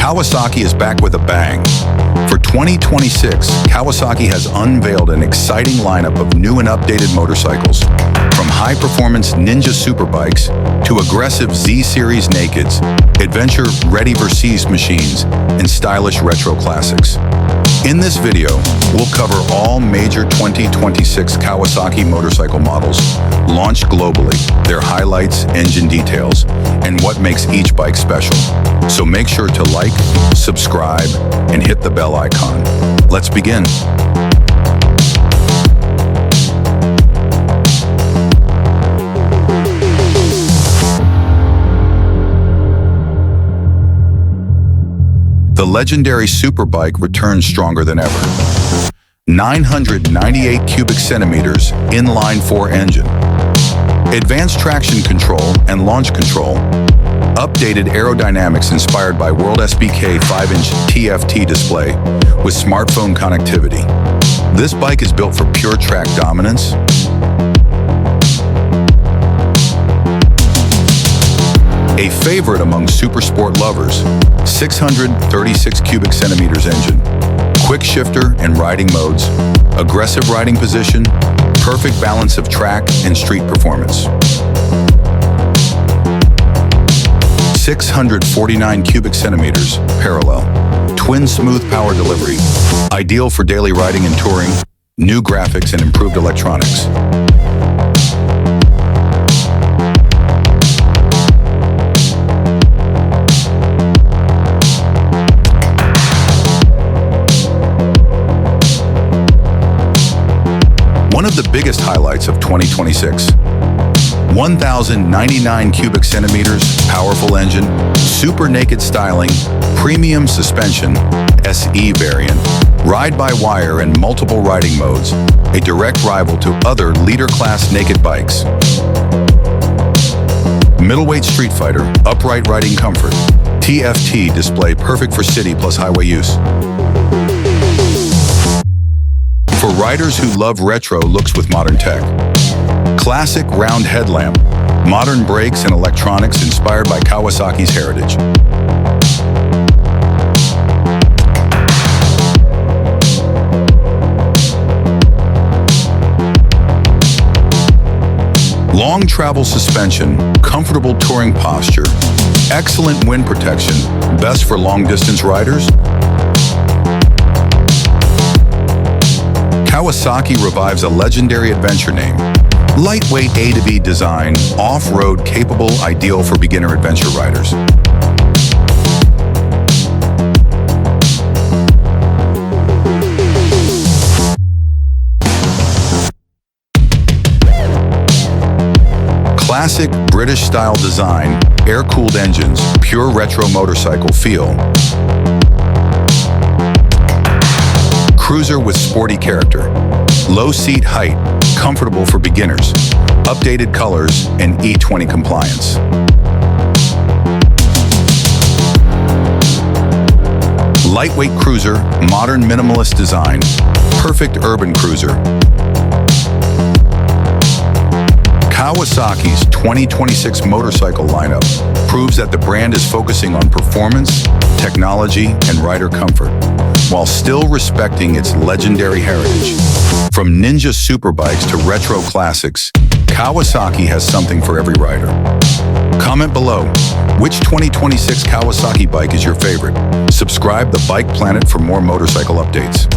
Kawasaki is back with a bang. For 2026, Kawasaki has unveiled an exciting lineup of new and updated motorcycles, from high-performance Ninja superbikes to aggressive Z-Series nakeds, adventure-ready Versys machines, and stylish retro classics. In this video, we'll cover all major 2026 Kawasaki motorcycle models launched globally, their highlights, engine details, and what makes each bike special. So make sure to like, subscribe, and hit the bell icon. Let's begin. The legendary superbike returns stronger than ever. 998 cubic centimeters inline-4 engine, advanced traction control and launch control, updated aerodynamics inspired by World SBK 5-inch TFT display with smartphone connectivity. This bike is built for pure track dominance. A favorite among super sport lovers, 636 cubic centimeters engine, quick shifter and riding modes, aggressive riding position, perfect balance of track and street performance. 649 cubic centimeters, parallel, twin smooth power delivery, ideal for daily riding and touring, new graphics and improved electronics. One of the biggest highlights of 2026. 1,099 cubic centimeters, powerful engine, super naked styling, premium suspension, SE variant, ride-by-wire and multiple riding modes, a direct rival to other leader-class naked bikes. Middleweight street fighter, upright riding comfort, TFT display perfect for city plus highway use. For riders who love retro looks with modern tech. Classic round headlamp, modern brakes and electronics inspired by Kawasaki's heritage. Long travel suspension, comfortable touring posture, excellent wind protection, best for long-distance riders. Kawasaki revives a legendary adventure name. Lightweight A to B design, off-road capable, ideal for beginner adventure riders. Classic British-style design, air-cooled engines, pure retro motorcycle feel. Cruiser with sporty character, low seat height, comfortable for beginners, updated colors, and E20 compliance. Lightweight cruiser, modern minimalist design, perfect urban cruiser. Kawasaki's 2026 motorcycle lineup proves that the brand is focusing on performance, technology, and rider comfort, while still respecting its legendary heritage. From Ninja superbikes to retro classics, Kawasaki has something for every rider. Comment below, which 2026 Kawasaki bike is your favorite? Subscribe to Bike Planet for more motorcycle updates.